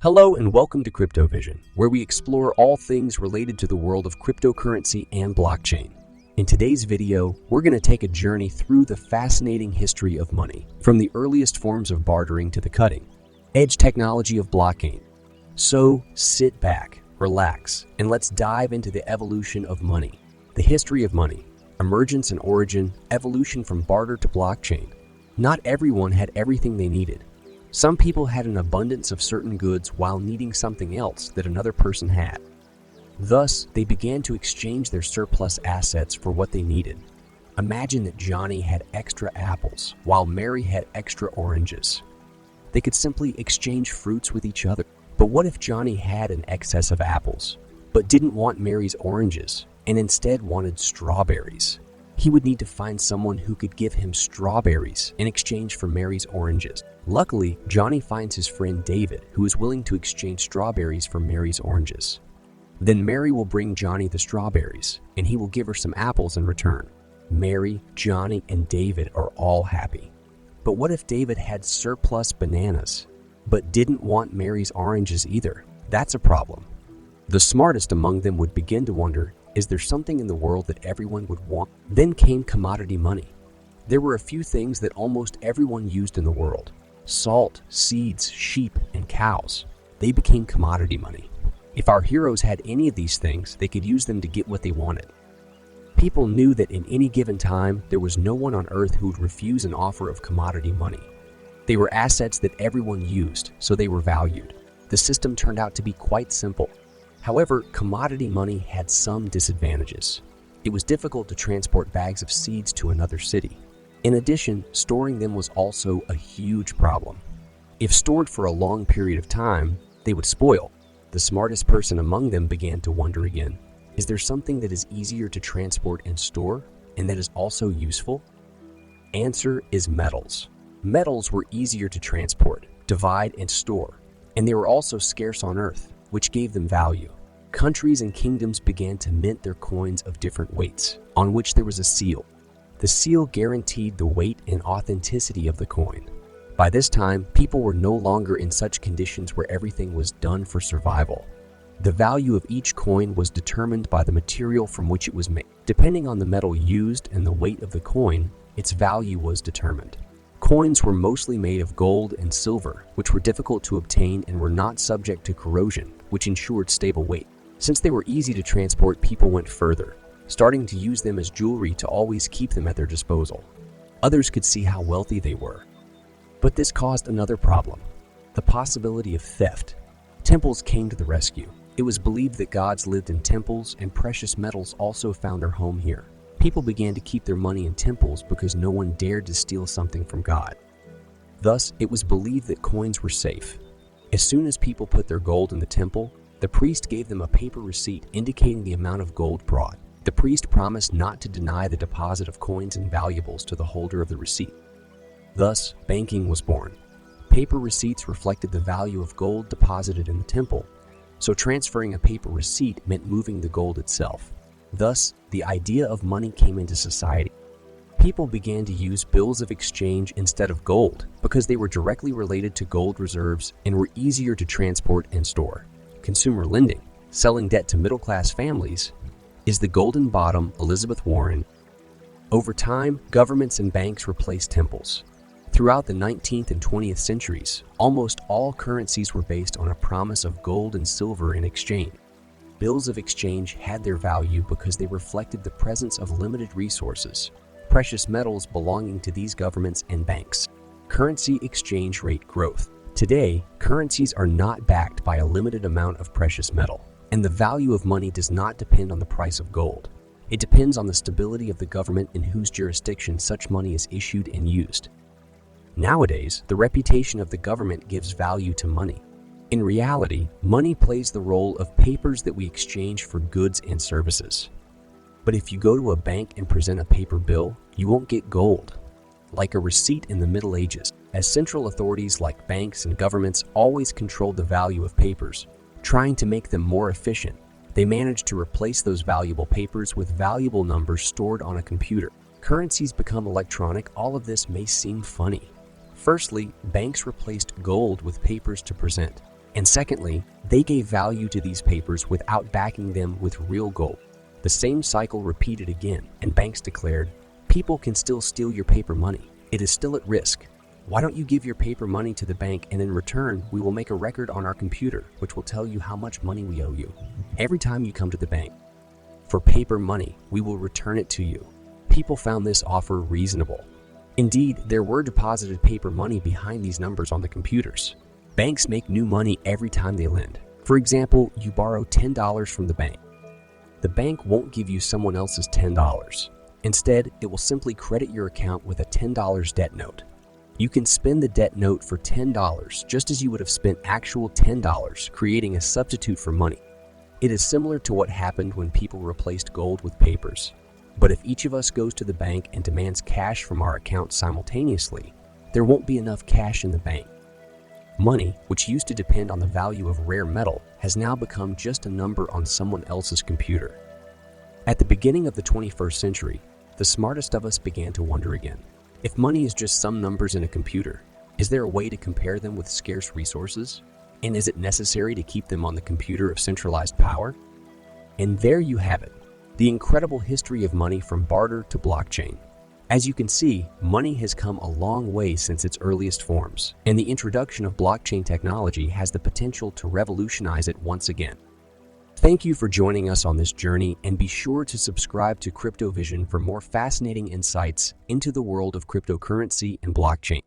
Hello and welcome to CryptoVision, where we explore all things related to the world of cryptocurrency and blockchain. In today's video, we're going to take a journey through the fascinating history of money, from the earliest forms of bartering to the cutting-edge technology of blockchain. So sit back, relax, and let's dive into the evolution of money. The history of money, emergence and origin, evolution from barter to blockchain. Not everyone had everything they needed. Some people had an abundance of certain goods while needing something else that another person had. Thus, they began to exchange their surplus assets for what they needed. Imagine that Johnny had extra apples while Mary had extra oranges. They could simply exchange fruits with each other. But what if Johnny had an excess of apples, but didn't want Mary's oranges and instead wanted strawberries? He would need to find someone who could give him strawberries in exchange for Mary's oranges. Luckily, Johnny finds his friend David, who is willing to exchange strawberries for Mary's oranges. Then Mary will bring Johnny the strawberries, and he will give her some apples in return. Mary, Johnny, and David are all happy. But what if David had surplus bananas, but didn't want Mary's oranges either? That's a problem. The smartest among them would begin to wonder, is there something in the world that everyone would want? Then came commodity money. There were a few things that almost everyone used in the world. Salt, seeds, sheep, and cows. They became commodity money. If our heroes had any of these things, they could use them to get what they wanted. People knew that in any given time, there was no one on earth who would refuse an offer of commodity money. They were assets that everyone used, so they were valued. The system turned out to be quite simple. However, commodity money had some disadvantages. It was difficult to transport bags of seeds to another city. In addition, storing them was also a huge problem. If stored for a long period of time, they would spoil. The smartest person among them began to wonder again, is there something that is easier to transport and store, and that is also useful? Answer is metals. Metals were easier to transport, divide, and store, and they were also scarce on Earth, which gave them value. Countries and kingdoms began to mint their coins of different weights, on which there was a seal. The seal guaranteed the weight and authenticity of the coin. By this time, people were no longer in such conditions where everything was done for survival. The value of each coin was determined by the material from which it was made. Depending on the metal used and the weight of the coin, its value was determined. Coins were mostly made of gold and silver, which were difficult to obtain and were not subject to corrosion, which ensured stable weight. Since they were easy to transport, people went further, starting to use them as jewelry to always keep them at their disposal. Others could see how wealthy they were. But this caused another problem, the possibility of theft. Temples came to the rescue. It was believed that gods lived in temples and precious metals also found their home here. People began to keep their money in temples because no one dared to steal something from God. Thus, it was believed that coins were safe. As soon as people put their gold in the temple, the priest gave them a paper receipt indicating the amount of gold brought. The priest promised not to deny the deposit of coins and valuables to the holder of the receipt. Thus, banking was born. Paper receipts reflected the value of gold deposited in the temple, so transferring a paper receipt meant moving the gold itself. Thus, the idea of money came into society. People began to use bills of exchange instead of gold because they were directly related to gold reserves and were easier to transport and store. Consumer lending, selling debt to middle-class families, is the golden bottom Elizabeth Warren. Over time, governments and banks replaced temples. Throughout the 19th and 20th centuries, almost all currencies were based on a promise of gold and silver in exchange. Bills of exchange had their value because they reflected the presence of limited resources, precious metals belonging to these governments and banks. Currency exchange rate growth. Today, currencies are not backed by a limited amount of precious metal, and the value of money does not depend on the price of gold. It depends on the stability of the government in whose jurisdiction such money is issued and used. Nowadays, the reputation of the government gives value to money. In reality, money plays the role of papers that we exchange for goods and services. But if you go to a bank and present a paper bill, you won't get gold. Like a receipt in the Middle Ages, as central authorities like banks and governments always controlled the value of papers, trying to make them more efficient, they managed to replace those valuable papers with valuable numbers stored on a computer. Currencies become electronic. All of this may seem funny. Firstly, banks replaced gold with papers to present. And secondly, they gave value to these papers without backing them with real gold. The same cycle repeated again, and banks declared, people can still steal your paper money. It is still at risk. Why don't you give your paper money to the bank, and in return, we will make a record on our computer, which will tell you how much money we owe you. Every time you come to the bank for paper money, we will return it to you. People found this offer reasonable. Indeed, there were deposited paper money behind these numbers on the computers. Banks make new money every time they lend. For example, you borrow $10 from the bank. The bank won't give you someone else's $10. Instead, it will simply credit your account with a $10 debt note. You can spend the debt note for $10 just as you would have spent actual $10, creating a substitute for money. It is similar to what happened when people replaced gold with papers. But if each of us goes to the bank and demands cash from our account simultaneously, there won't be enough cash in the bank. Money, which used to depend on the value of rare metal, has now become just a number on someone else's computer. At the beginning of the 21st century, the smartest of us began to wonder again. If money is just some numbers in a computer, is there a way to compare them with scarce resources? And is it necessary to keep them on the computer of centralized power? And there you have it, the incredible history of money from barter to blockchain. As you can see, money has come a long way since its earliest forms, and the introduction of blockchain technology has the potential to revolutionize it once again. Thank you for joining us on this journey, and be sure to subscribe to CryptoVision for more fascinating insights into the world of cryptocurrency and blockchain.